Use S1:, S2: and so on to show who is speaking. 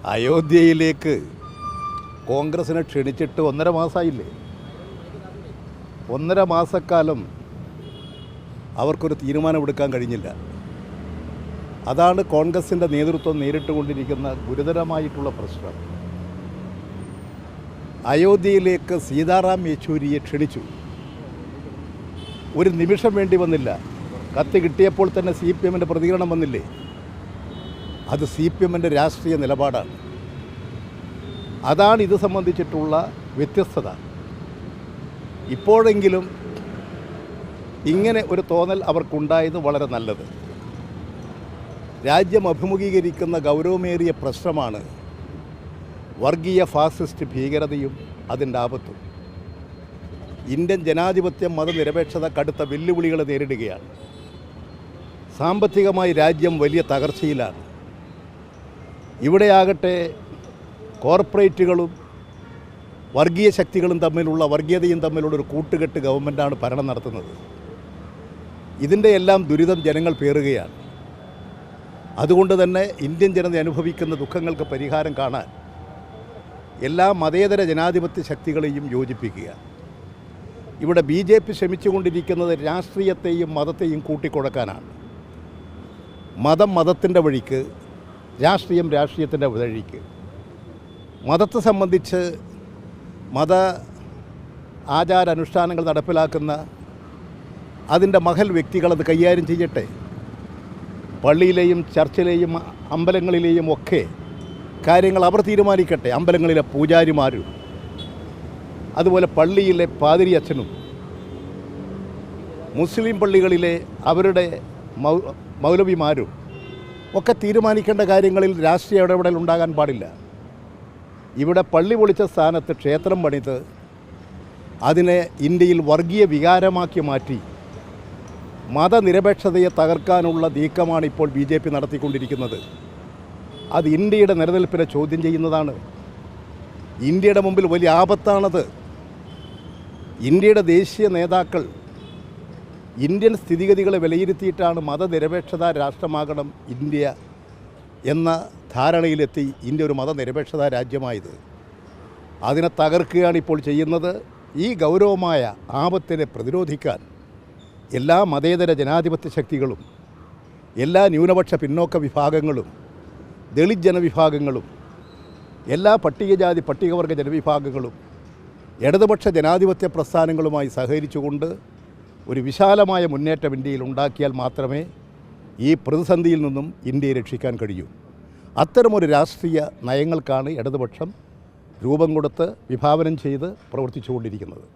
S1: അയോധ്യയിലേക്ക് കോൺഗ്രസിനെ ക്ഷണിച്ചിട്ട് 1.5 മാസമായില്ലേ? 1.5 മാസക്കാലം അവർക്കൊരു തീരുമാനമെടുക്കാൻ കഴിഞ്ഞില്ല. അതാണ് കോൺഗ്രസിൻ്റെ നേതൃത്വം നേരിട്ടുകൊണ്ടിരിക്കുന്ന ഗുരുതരമായിട്ടുള്ള പ്രശ്നം. അയോധ്യയിലേക്ക് സീതാറാം യെച്ചൂരിയെ ക്ഷണിച്ചു. ഒരു നിമിഷം വേണ്ടി വന്നില്ല. കത്ത് കിട്ടിയപ്പോൾ തന്നെ CPM-ൻ്റെ പ്രതികരണം വന്നില്ലേ? അത് CPM-ൻ്റെ രാഷ്ട്രീയ നിലപാടാണ്. അതാണ് ഇത് സംബന്ധിച്ചിട്ടുള്ള വ്യത്യസ്തത. ഇപ്പോഴെങ്കിലും ഇങ്ങനെ ഒരു തോന്നൽ അവർക്കുണ്ടായത് വളരെ നല്ലത്. രാജ്യം അഭിമുഖീകരിക്കുന്ന ഗൗരവമേറിയ പ്രശ്നമാണ് വർഗീയ ഫാസിസ്റ്റ് ഭീകരതയും അതിൻ്റെ ആപത്തും. ഇന്ത്യൻ ജനാധിപത്യം മതനിരപേക്ഷത കടുത്ത വെല്ലുവിളികളെ നേരിടുകയാണ്. സാമ്പത്തികമായി രാജ്യം വലിയ തകർച്ചയിലാണ്. ഇവിടെയാകട്ടെ കോർപ്പറേറ്റുകളും വർഗീയ ശക്തികളും വർഗീയതയും തമ്മിലുള്ള ഒരു കൂട്ടുകെട്ട് ഗവൺമെൻറ്റാണ് ഭരണം നടത്തുന്നത്. ഇതിൻ്റെ എല്ലാം ദുരിതം ജനങ്ങൾ പേറുകയാണ്. അതുകൊണ്ട് തന്നെ ഇന്ത്യൻ ജനത അനുഭവിക്കുന്ന ദുഃഖങ്ങൾക്ക് പരിഹാരം കാണാൻ എല്ലാ മതേതര ജനാധിപത്യ ശക്തികളെയും യോജിപ്പിക്കുക. ഇവിടെ BJP ശ്രമിച്ചുകൊണ്ടിരിക്കുന്നത് രാഷ്ട്രീയത്തെയും മതത്തെയും കൂട്ടിക്കുഴക്കാനാണ്. മതം മതത്തിൻ്റെ വഴിക്ക്, രാഷ്ട്രീയം രാഷ്ട്രീയത്തിൻ്റെ വഴിക്ക്. മതത്തെ സംബന്ധിച്ച് മത ആചാരാനുഷ്ഠാനങ്ങൾ നടപ്പിലാക്കുന്ന അതിൻ്റെ മഹൽ വ്യക്തികളത് കൈകാര്യം ചെയ്യട്ടെ. പള്ളിയിലെയും ചർച്ചിലെയും അമ്പലങ്ങളിലെയും ഒക്കെ കാര്യങ്ങൾ അവർ തീരുമാനിക്കട്ടെ. അമ്പലങ്ങളിലെ പൂജാരിമാരും അതുപോലെ പള്ളിയിലെ പാതിരി അച്ഛനും മുസ്ലിം പള്ളികളിലെ അവരുടെ മൗലവിമാരും ഒക്കെ തീരുമാനിക്കേണ്ട കാര്യങ്ങളിൽ രാഷ്ട്രീയ ഇടപെടൽ ഉണ്ടാകാൻ പാടില്ല. ഇവിടെ പള്ളി പൊളിച്ച സ്ഥാനത്ത് ക്ഷേത്രം പണിത് അതിനെ ഇന്ത്യയിൽ വർഗീയ വികാരമാക്കി മാറ്റി മതനിരപേക്ഷതയെ തകർക്കാനുള്ള നീക്കമാണ് ഇപ്പോൾ BJP നടത്തിക്കൊണ്ടിരിക്കുന്നത്. അത് ഇന്ത്യയുടെ നിലനിൽപ്പിനെ ചോദ്യം ചെയ്യുന്നതാണ്. ഇന്ത്യയുടെ മുമ്പിൽ വലിയ ആപത്താണത്. ഇന്ത്യയുടെ ദേശീയ നേതാക്കൾ ഇന്ത്യൻ സ്ഥിതിഗതികളെ വിലയിരുത്തിയിട്ടാണ് മതനിരപേക്ഷതാ രാഷ്ട്രമാകണം ഇന്ത്യ എന്ന ധാരണയിലെത്തി ഇന്ത്യ ഒരു മതനിരപേക്ഷതാ രാജ്യമായത്. അതിനെ തകർക്കുകയാണ് ഇപ്പോൾ ചെയ്യുന്നത്. ഈ ഗൗരവമായ ആപത്തിനെ പ്രതിരോധിക്കാൻ എല്ലാ മതേതര ജനാധിപത്യ ശക്തികളും, എല്ലാ ന്യൂനപക്ഷ പിന്നോക്ക വിഭാഗങ്ങളും, ദളിത് ജനവിഭാഗങ്ങളും, എല്ലാ പട്ടികജാതി പട്ടികവർഗ ജനവിഭാഗങ്ങളും ഇടതുപക്ഷ ജനാധിപത്യ പ്രസ്ഥാനങ്ങളുമായി സഹകരിച്ചുകൊണ്ട് ഒരു വിശാലമായ മുന്നേറ്റം ഇന്ത്യയിൽ ഉണ്ടാക്കിയാൽ മാത്രമേ ഈ പ്രതിസന്ധിയിൽ നിന്നും ഇന്ത്യയെ രക്ഷിക്കാൻ കഴിയൂ. അത്തരമൊരു രാഷ്ട്രീയ നയങ്ങൾക്കാണ് ഇടതുപക്ഷം രൂപം കൊടുത്ത് വിഭാവനം ചെയ്ത് പ്രവർത്തിച്ചുകൊണ്ടിരിക്കുന്നത്.